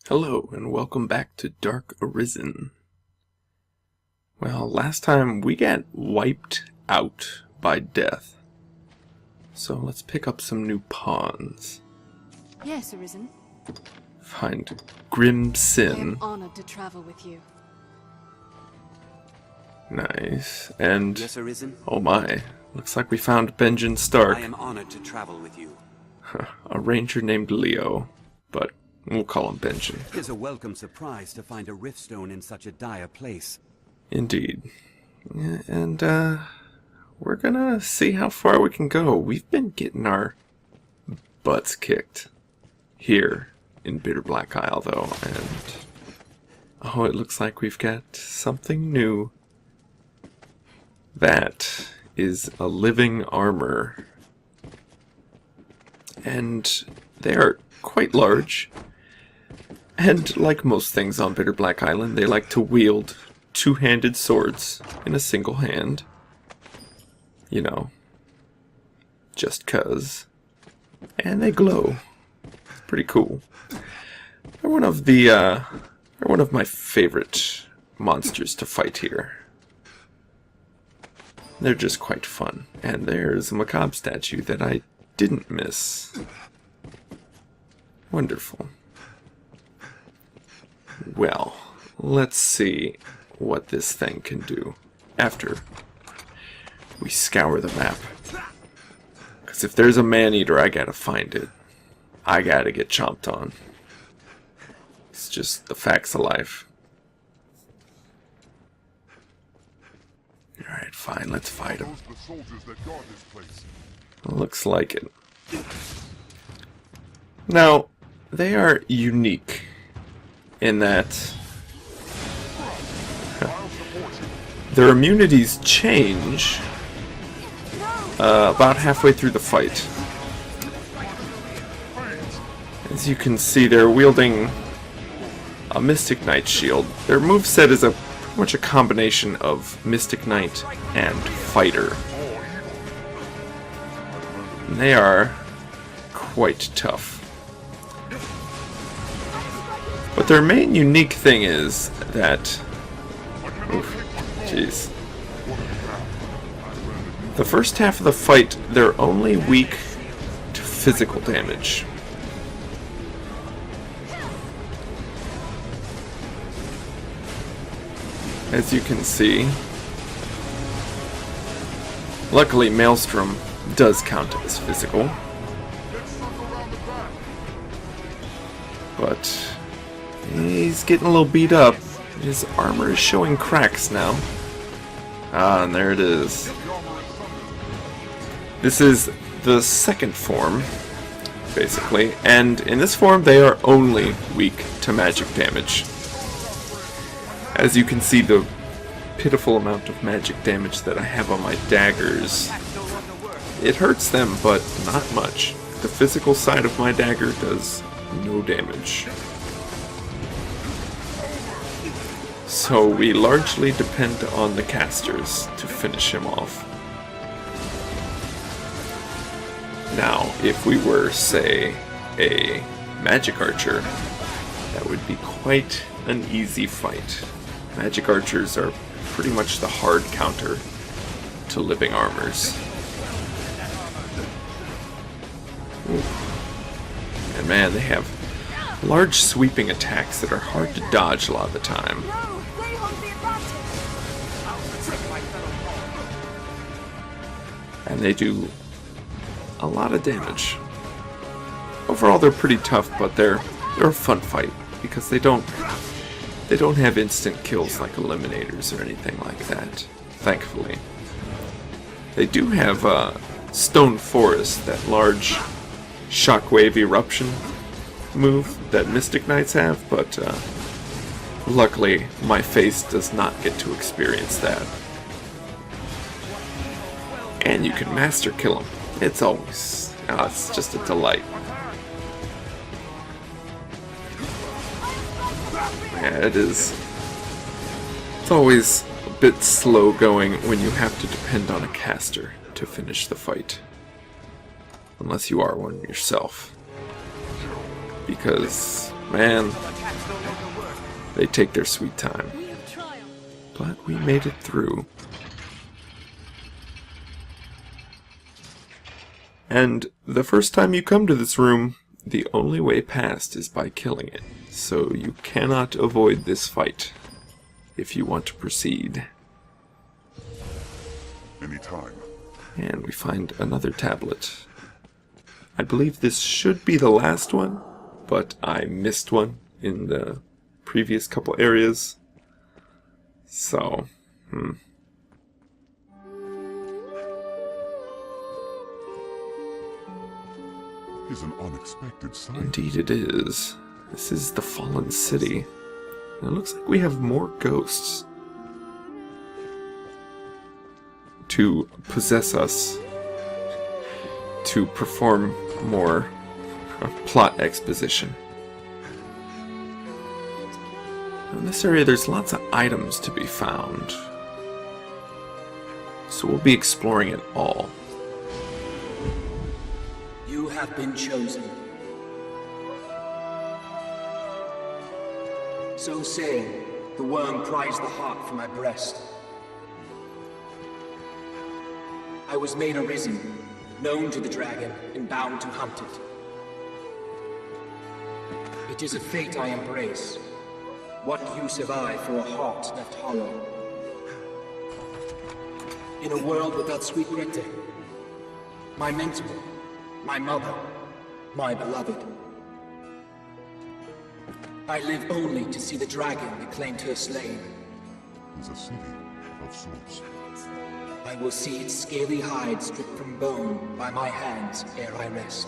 Hello, and welcome back to Dark Arisen. Well, last time we got wiped out by death. So let's pick up some new pawns. Yes, Arisen. Find Grim I am Sin. honored to travel with you. Nice. And, Yes, Arisen. oh my, looks like we found Benjamin Stark. I am honored to travel with you. A ranger named Leo, but we'll call him Benjamin. It is a welcome surprise to find a riftstone in such a dire place. Indeed. Yeah, and, we're gonna see how far we can go. We've been getting our butts kicked here in Bitter Black Isle, though, and oh, it looks like we've got something new. That is a living armor, and they are quite large, and like most things on Bitter Black Island, they like to wield two-handed swords in a single hand. You know, just 'cause. And they glow. Pretty cool. They're one of the, they're one of my favorite monsters to fight here. They're just quite fun. And there's a macabre statue that I didn't miss. Wonderful. Well, let's see what this thing can do after we scour the map. Because if there's a man-eater, I gotta find it. I gotta get chomped on. It's just the facts of life. Alright, fine, let's fight him. Looks like it. Now, they are unique in that their immunities change about halfway through the fight. As you can see, they're wielding a Mystic Knight shield. Their moveset is pretty much a combination of Mystic Knight and Fighter. And they are quite tough. But their main unique thing is that... Jeez. The first half of the fight, they're only weak to physical damage. As you can see, luckily Maelstrom does count as physical, but he's getting a little beat up. His armor is showing cracks now. Ah, and there it is. This is the second form, basically, and in this form they are only weak to magic damage. As you can see, the pitiful amount of magic damage that I have on my daggers, it hurts them, but not much. The physical side of my dagger does no damage. So we largely depend on the casters to finish him off. Now, if we were, say, a magic archer, that would be quite an easy fight. Magic archers are pretty much the hard counter to living armors. Ooh. And man, they have large sweeping attacks that are hard to dodge a lot of the time. And they do a lot of damage. Overall, they're pretty tough, but they're a fun fight because they don't have instant kills like eliminators or anything like that. Thankfully, they do have Stone Forest, that large shockwave eruption move that Mystic Knights have, but luckily my face does not get to experience that. And you can master kill them. It's always, it's just a delight. Yeah, it is. It's always a bit slow going when you have to depend on a caster to finish the fight. Unless you are one yourself. Because, man, They take their sweet time. We have triumphed. But we made it through. And the first time you come to this room, the only way past is by killing it. So you cannot avoid this fight if you want to proceed. Anytime. And we find another tablet. I believe this should be the last one, but I missed one in the previous couple areas. So, Is an unexpected sight. Indeed it is. This is the fallen city. And it looks like we have more ghosts to possess us, to perform more plot exposition. In this area there's lots of items to be found, so we'll be exploring it all. You have been chosen. So saying, the worm pries the heart from my breast. I was made arisen, known to the dragon, and bound to hunt it. It is a fate I embrace. What use have I for a heart left hollow? In a world without sweet Grete, my mentor, my mother, my beloved. I live only to see the dragon that claimed her slain. Is a city of sorts. I will see its scaly hide stripped from bone by my hands ere I rest.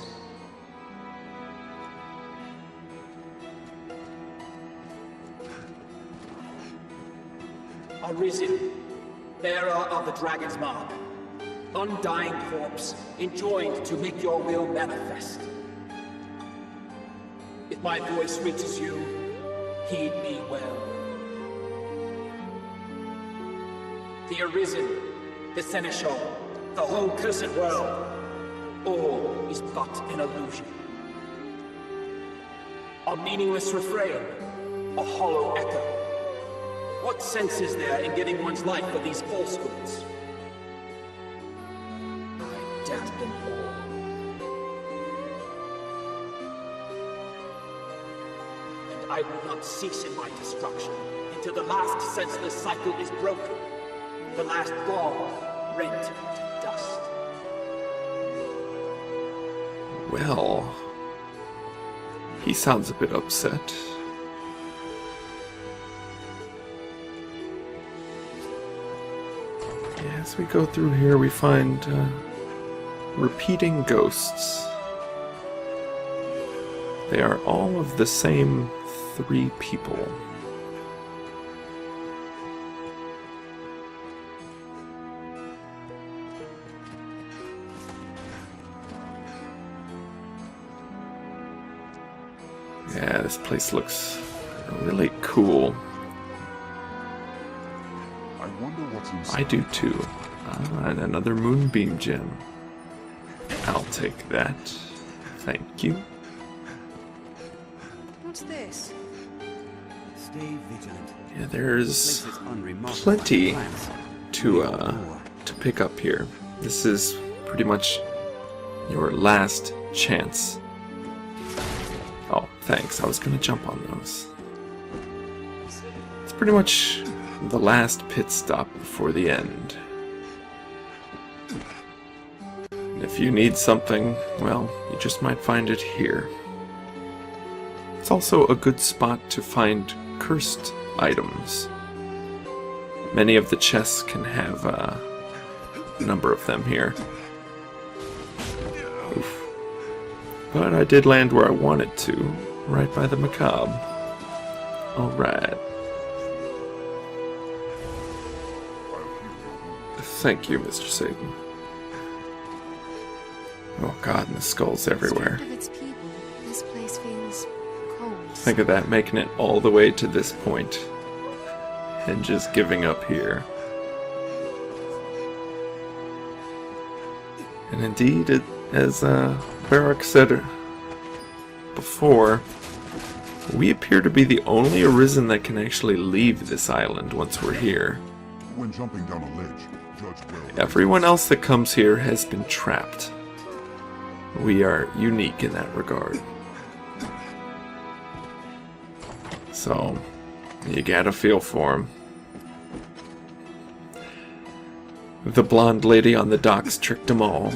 Arisen, bearer of the dragon's mark, undying corpse, enjoined to make your will manifest. If my voice reaches you, heed me well. The Arisen, the Seneschal, the whole cursed world, all is but an illusion. A meaningless refrain, a hollow echo. What sense is there in giving one's life for these falsehoods? I doubt them all. And I will not cease in my destruction until the last senseless cycle is broken, the last ball rent to dust. Well, he sounds a bit upset. As we go through here, we find repeating ghosts. They are all of the same 3 people. Yeah, this place looks really cool. I wonder what's inside. I do too. And another moonbeam gem. I'll take that. Thank you. What's this? Stay vigilant. Yeah, there's Place is unremarkable plenty plants. to pick up here. This is pretty much your last chance. Oh, thanks. I was gonna jump on those. It's pretty much the last pit stop before the end. And if you need something, well, you just might find it here. It's also a good spot to find cursed items. Many of the chests can have a number of them here. Oof. But I did land where I wanted to, right by the macabre. Alright. Thank you, Mr. Satan. Oh god, and the skulls everywhere. Stripped of its people, this place feels cold. Think of that, making it all the way to this point, and just giving up here. And indeed, as Barak said before, We appear to be the only Arisen that can actually leave this island once we're here. When jumping down a ledge, judge well. Everyone else that comes here has been trapped. We are unique in that regard. So, you gotta feel for him. The blonde lady on the docks tricked them all.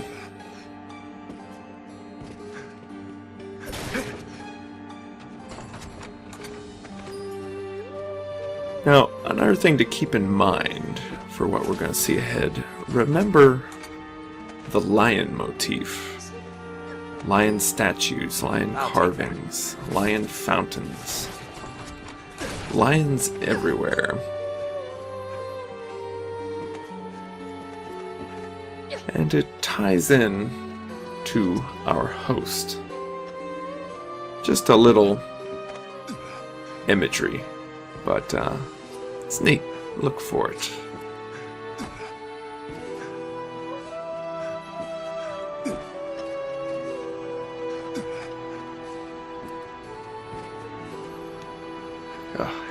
Now, another thing to keep in mind for what we're going to see ahead, remember the lion motif. Lion statues, lion carvings, lion fountains. Lions everywhere. And it ties in to our host. Just a little imagery, but it's neat. Look for it.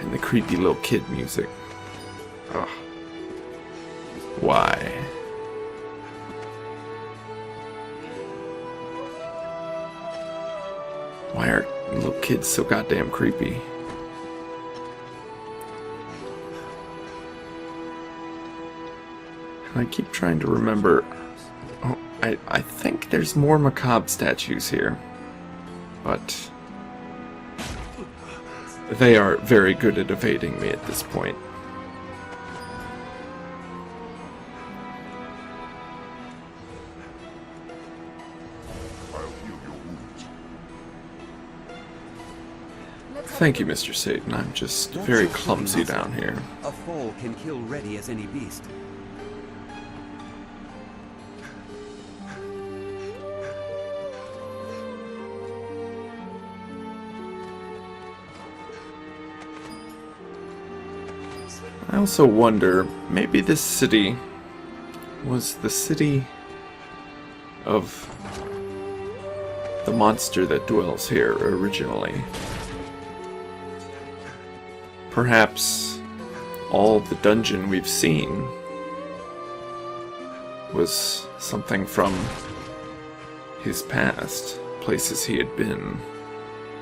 And the creepy little kid music. Why? Why are little kids so goddamn creepy? And I keep trying to remember. Oh, I think there's more macabre statues here. But they are very good at evading me at this point. I'll heal your wounds. Thank you, Mr. Satan. I'm just very clumsy down here. A foal can kill ready as any beast. I also wonder, maybe this city was the city of the monster that dwells here originally. Perhaps all the dungeon we've seen was something from his past, places he had been,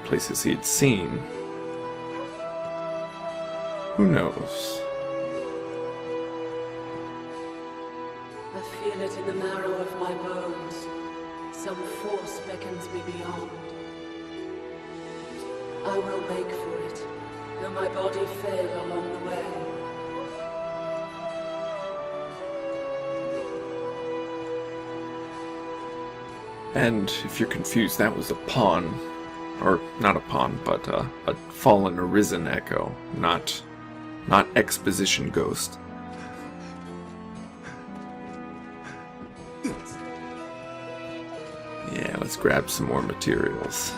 places he had seen. Who knows? I feel it in the marrow of my bones. Some force beckons me beyond. I will make for it, though my body fail along the way. And if you're confused, that was a pawn. Or, not a pawn, but a fallen Arisen echo, not exposition ghost. Yeah, let's grab some more materials.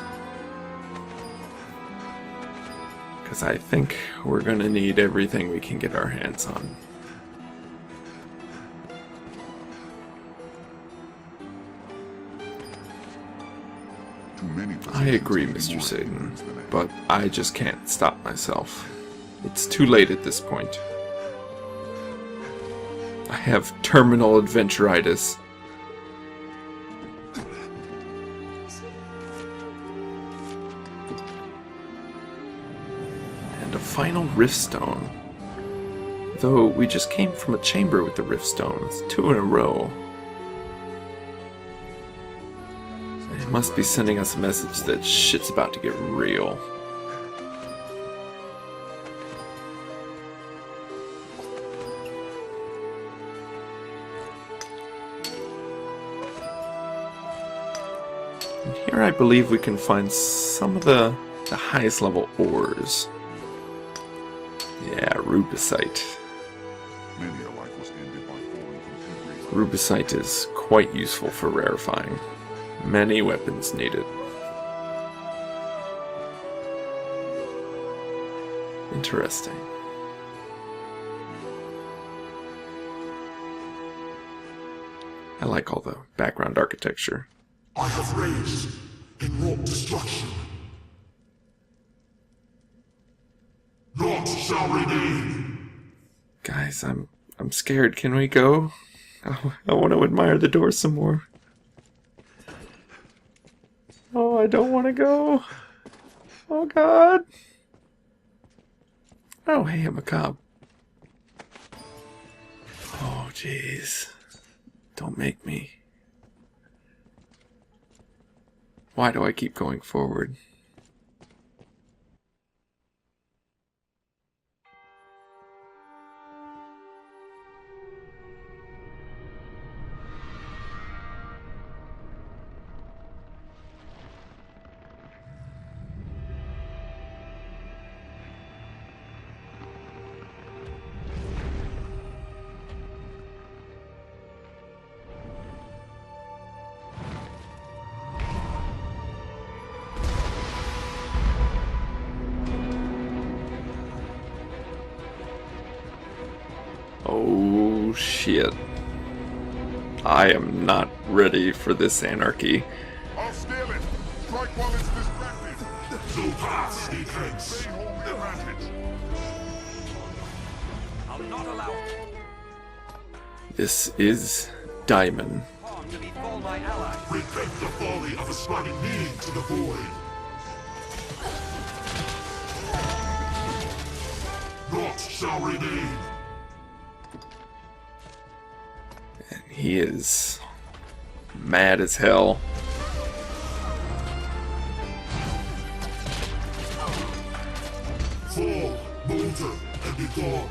Because I think we're gonna need everything we can get our hands on. Too many I agree, Mr. Satan, but I just can't stop myself. It's too late at this point. I have terminal adventuritis. And a final riftstone. Though we just came from a chamber with the riftstone. It's 2 in a row. It must be sending us a message that shit's about to get real. And here I believe we can find some of the highest level ores. Yeah, rubicite. Many a life was ended by falling from every Rubicite is quite useful for rarefying. Many weapons needed. Interesting. I like all the background architecture. I have raised and wrought destruction. shall remain. Guys, I'm scared. Can we go? I want to admire the door some more. Oh, I don't want to go. Oh, God. Oh, hey, I'm a cop. Oh, jeez. Don't make me. Why do I keep going forward? Oh shit. I am not ready for this anarchy. I'll steal it. Strike while it's distracted. No pass, defense. Stay home advantage. I'll not allow This is Daimon. harm to befall my ally. Repent the folly of ascribing meaning to the void. Naught shall remain. And he is mad as hell. Fall, molder, and be gone.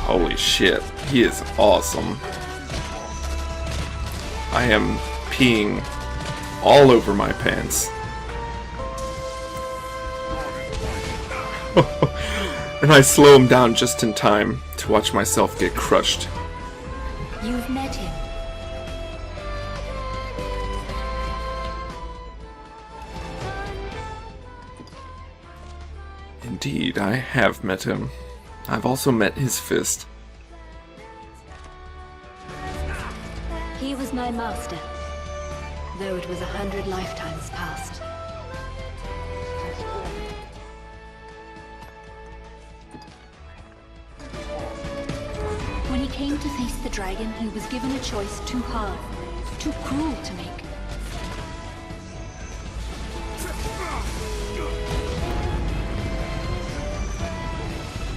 Holy shit, he is awesome. I am peeing all over my pants. And I slow him down just in time to watch myself get crushed. You've met him. Indeed, I have met him. I've also met his fist. He was my master, though it was 100 lifetimes past. When he came to face the dragon, he was given a choice too hard, too cruel to make.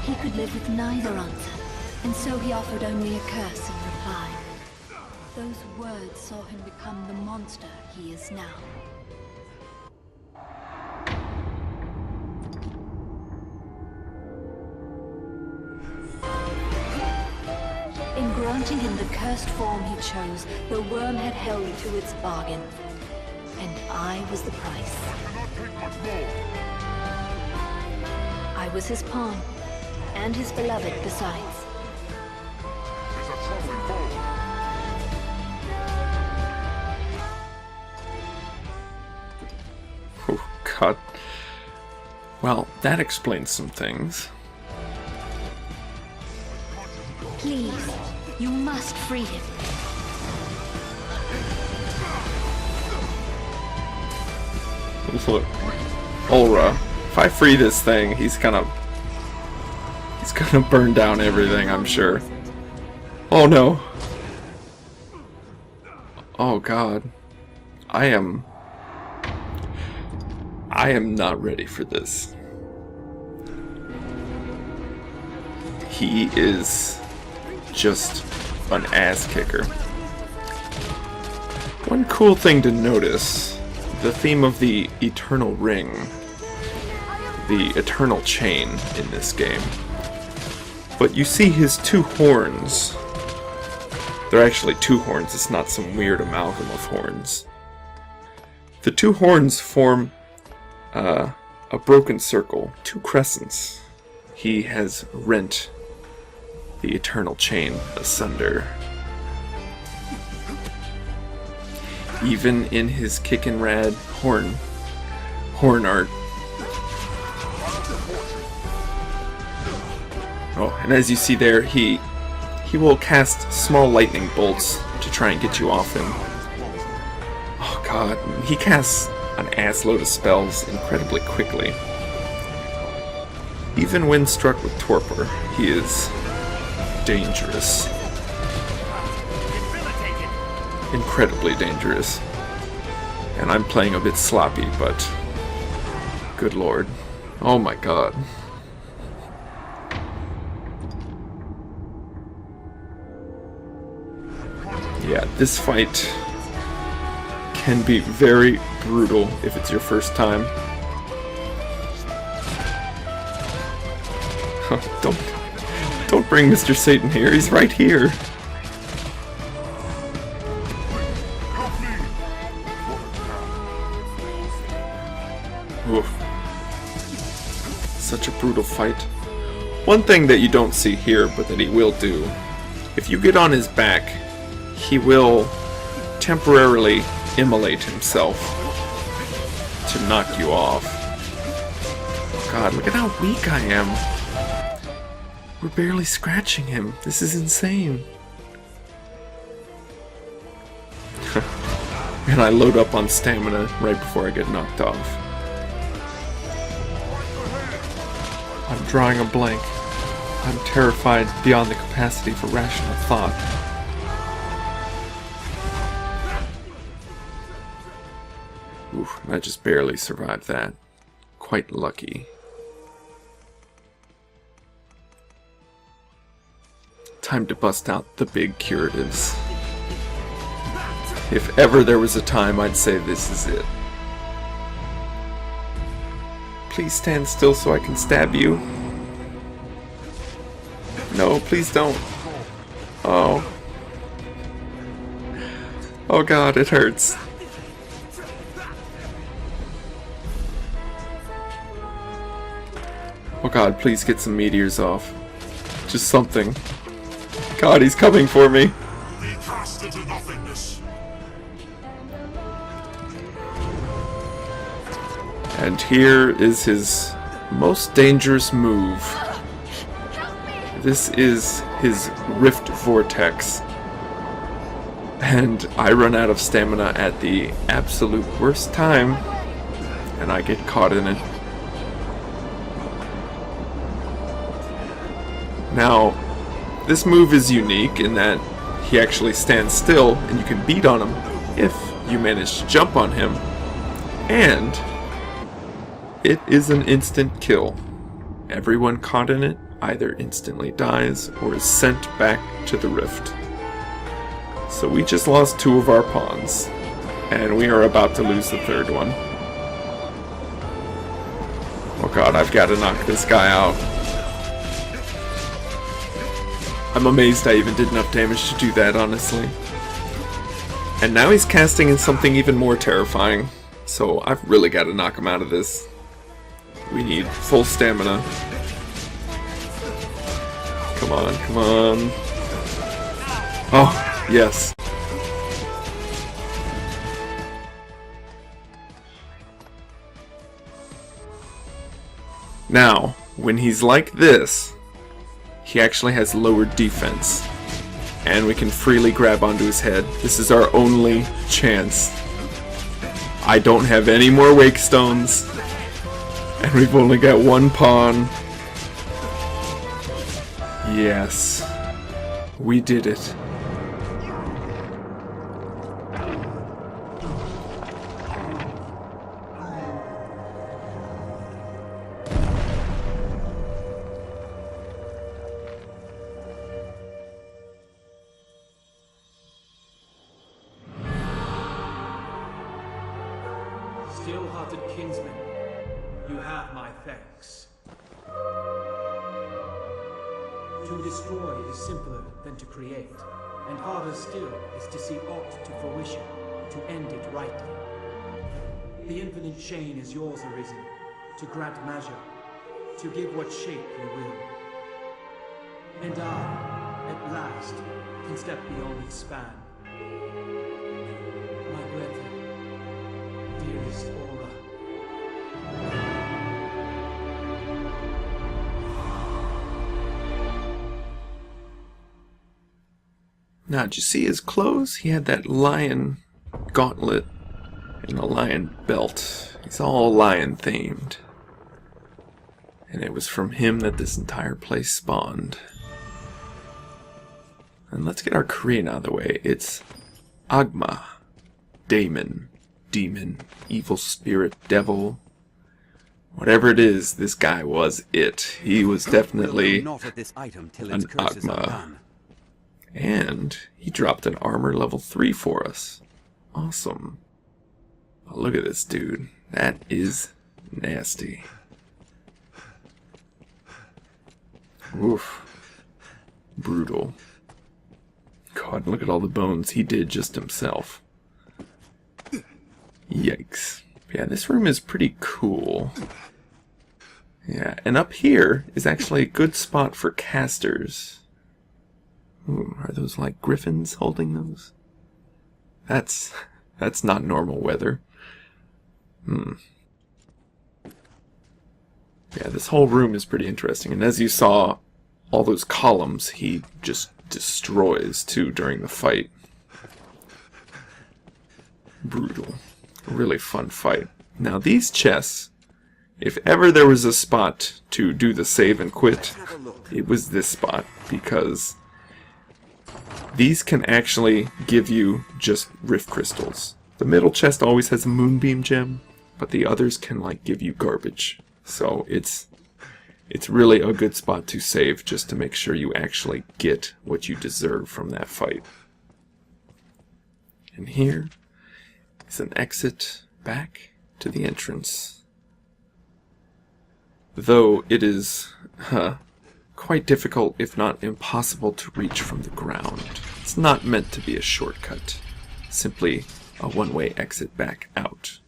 He could live with neither answer, and so he offered only a curse in reply. Those words saw him become the monster he is now. In granting him the cursed form he chose, the worm had held to its bargain. And I was the price. I was his pawn, and his beloved besides. It's a troubling foe. Oh, God. Well, that explains some things. Please, you must free him. Look, Ulra, if I free this thing, he's gonna burn down everything, I'm sure. Oh no. Oh God. I am not ready for this. He is just an ass kicker. One cool thing to notice, the theme of the eternal ring, the eternal chain in this game. But you see his two horns. They're actually two horns, it's not some weird amalgam of horns. The two horns form a broken circle, two crescents. He has rent the eternal chain asunder. Even in his kickin' rad horn art. Oh, and as you see there, he will cast small lightning bolts to try and get you off him. Oh God, he casts an assload of spells incredibly quickly. even when struck with torpor, he is dangerous. Incredibly dangerous. And I'm playing a bit sloppy, but good lord. Oh my god. Yeah, this fight can be very brutal if it's your first time. Don't bring Mr. Satan here, he's right here. Oof. Such a brutal fight. One thing that you don't see here, but that he will do, if you get on his back, he will temporarily immolate himself to knock you off. God, look at how weak I am. We're barely scratching him. This is insane. And I load up on stamina right before I get knocked off. I'm drawing a blank. I'm terrified beyond the capacity for rational thought. Oof, I just barely survived that. Quite lucky. Time to bust out the big curatives. If ever there was a time, I'd say this is it. Please stand still so I can stab you. No, please don't. Oh. Oh god, it hurts. Oh god, please get some meteors off. Just something. God, he's coming for me. Be cast into nothingness. And here is his most dangerous move. This is his Rift Vortex. And I run out of stamina at the absolute worst time, and I get caught in it. Now, this move is unique in that he actually stands still and you can beat on him if you manage to jump on him. And it is an instant kill. Everyone caught in it either instantly dies or is sent back to the rift. So we just lost 2 of our pawns, and we are about to lose the 3rd one. Oh god, I've got to knock this guy out. I'm amazed I even did enough damage to do that, honestly. And now he's casting in something even more terrifying, so I've really got to knock him out of this. We need full stamina. Come on, come on. Oh, yes. Now, when he's like this, he actually has lower defense. And we can freely grab onto his head. This is our only chance. I don't have any more wake stones. And we've only got 1 pawn. Yes. We did it. Steel-hearted kinsman, you have my thanks. To destroy is simpler than to create, and harder still is to see aught to fruition, to end it rightly. The infinite chain is yours arisen, to grant measure, to give what shape you will. And I, at last, can step beyond its span. My brethren, dearest Aura. Now, did you see his clothes? He had that lion gauntlet and a lion belt. He's all lion themed. And it was from him that this entire place spawned. And let's get our Korean out of the way. It's ahgma, Daemon, demon, evil spirit, devil. Whatever it is, this guy was it. He was definitely Not at this item till an its curses are ahgma. done. And he dropped an armor level 3 for us. Awesome. Oh, look at this dude. That is nasty. Oof. Brutal. God, look at all the bones he did just himself. Yikes. Yeah, this room is pretty cool. Yeah, and up here is actually a good spot for casters. Ooh, are those like griffins holding those? That's not normal weather. Yeah, this whole room is pretty interesting. And as you saw, all those columns he just destroys too during the fight. Brutal. A really fun fight. Now these chests, if ever there was a spot to do the save and quit, it was this spot, because these can actually give you just rift crystals. The middle chest always has a moonbeam gem, but the others can like give you garbage. So it's really a good spot to save, just to make sure you actually get what you deserve from that fight. And here is an exit back to the entrance. Though it is quite difficult, if not impossible, to reach from the ground. It's not meant to be a shortcut, simply a one-way exit back out.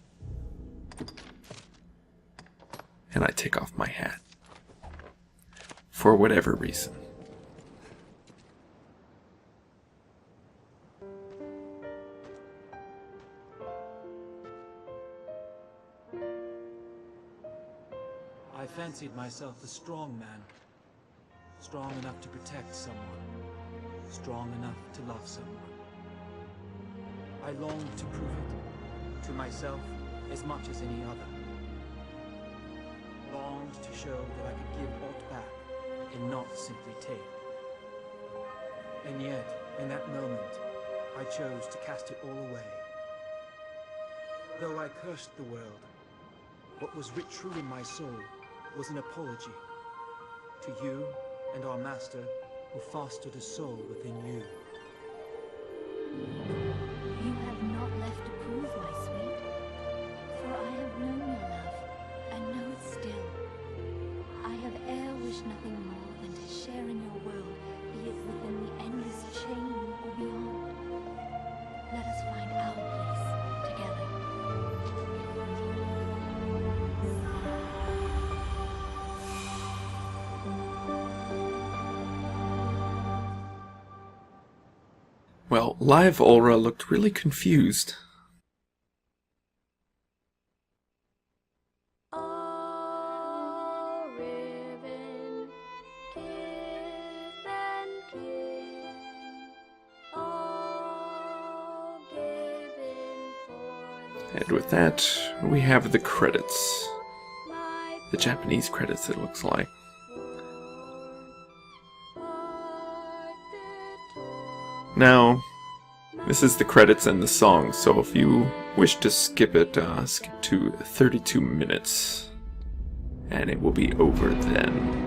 And I take off my hat. For whatever reason. I fancied myself a strong man. Strong enough to protect someone. Strong enough to love someone. I longed to prove it. To myself as much as any other. Longed to show that I could give aught back and not simply take. And yet, in that moment, I chose to cast it all away. Though I cursed the world, what was writ true in my soul was an apology to you and our master who fostered a soul within you. You have not left to prove, my sweet, for I have known your love, and know it still. I have e'er wished nothing more than to share in your world, be it within the endless chain or beyond. Let us find our place together. Well, live Ulra looked really confused. And with that, we have the credits. The Japanese credits, it looks like. Now, this is the credits and the song, so if you wish to skip it, skip to 32 minutes, and it will be over then.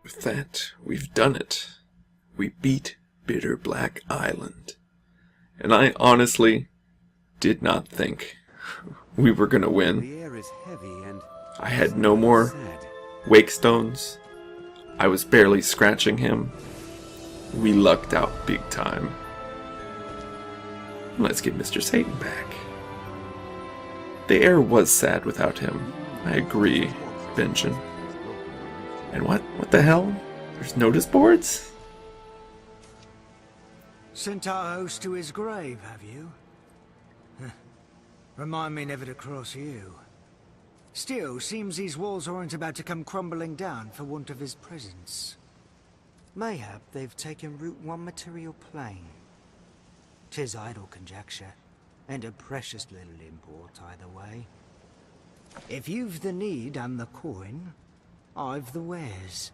With that, we've done it. We beat Bitter Black Island. And I honestly did not think we were gonna win. The air is heavy and I had no more sad. wake stones. I was barely scratching him. We lucked out big time. Let's get Mr. Satan back. The air was sad without him. I agree, Benjamin. And what the hell? There's notice boards? Sent our host to his grave, have you? Remind me never to cross you. Still, seems these walls aren't about to come crumbling down for want of his presence. Mayhap they've taken root one material plane. 'Tis idle conjecture, and a precious little import either way. If you've the need and the coin, I've the wares.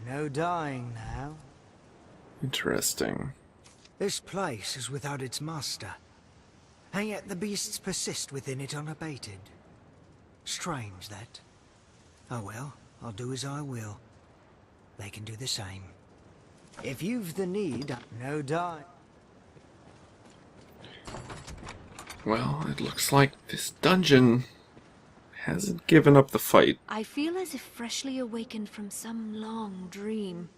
No dying now. Interesting. This place is without its master, and yet the beasts persist within it unabated. Strange, that. Oh well, I'll do as I will. They can do the same. If you've the need, no die. Well, it looks like this dungeon hasn't given up the fight. I feel as if freshly awakened from some long dream.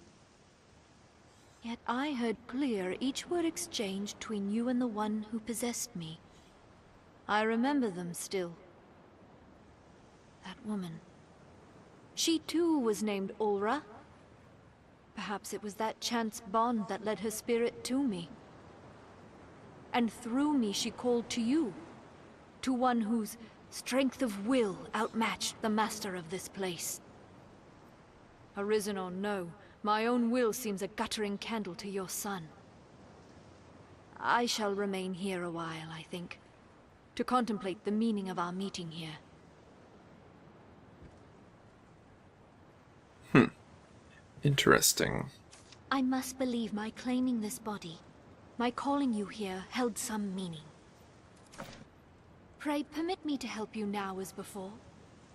Yet I heard clear each word exchanged between you and the one who possessed me. I remember them still. That woman. She too was named Ulra. Perhaps it was that chance bond that led her spirit to me. And through me she called to you. To one whose strength of will outmatched the master of this place. Arisen or no, my own will seems a guttering candle to your sun. I shall remain here a while, I think, to contemplate the meaning of our meeting here. Interesting. I must believe my claiming this body, my calling you here, held some meaning. Pray permit me to help you now as before.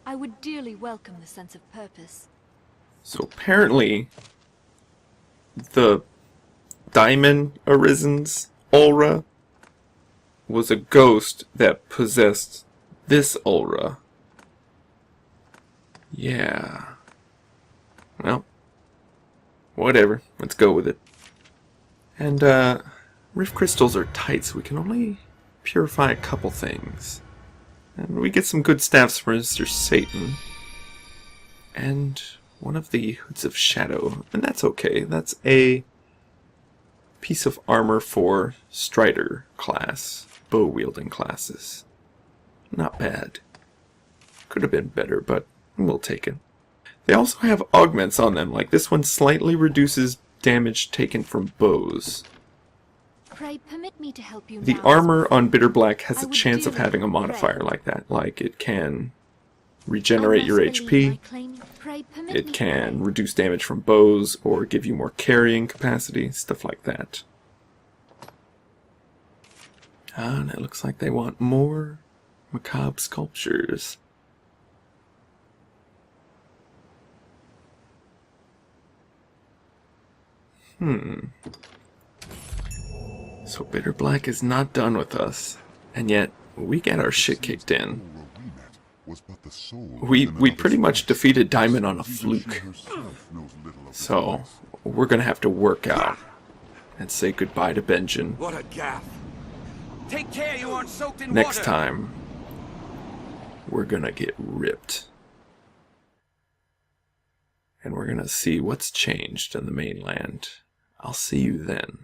I would dearly welcome the sense of purpose. So apparently, the Daimon Arisen's Ulra was a ghost that possessed this Ulra. Yeah. Well, whatever. Let's go with it. And, rift crystals are tight, so we can only purify a couple things. And we get some good staffs from Mr. Satan. And one of the Hoods of Shadow. And that's okay. That's a piece of armor for Strider class, bow-wielding classes. Not bad. Could have been better, but we'll take it. They also have augments on them, like this one slightly reduces damage taken from bows. Pray permit me to help you The now. armor on Bitter Black has I a would chance of dearly having a modifier pray. like that. Like, it can regenerate your HP, It it can reduce damage from bows, or give you more carrying capacity, stuff like that. Ah, and it looks like they want more macabre sculptures. So Bitter Black is not done with us, and yet we get our shit kicked in. We pretty much defeated Daimon on a fluke. So we're gonna have to work out and say goodbye to Benjamin. What a gaff! Take care you aren't soaked in Next water! time, we're gonna get ripped. And we're gonna see what's changed in the mainland. I'll see you then.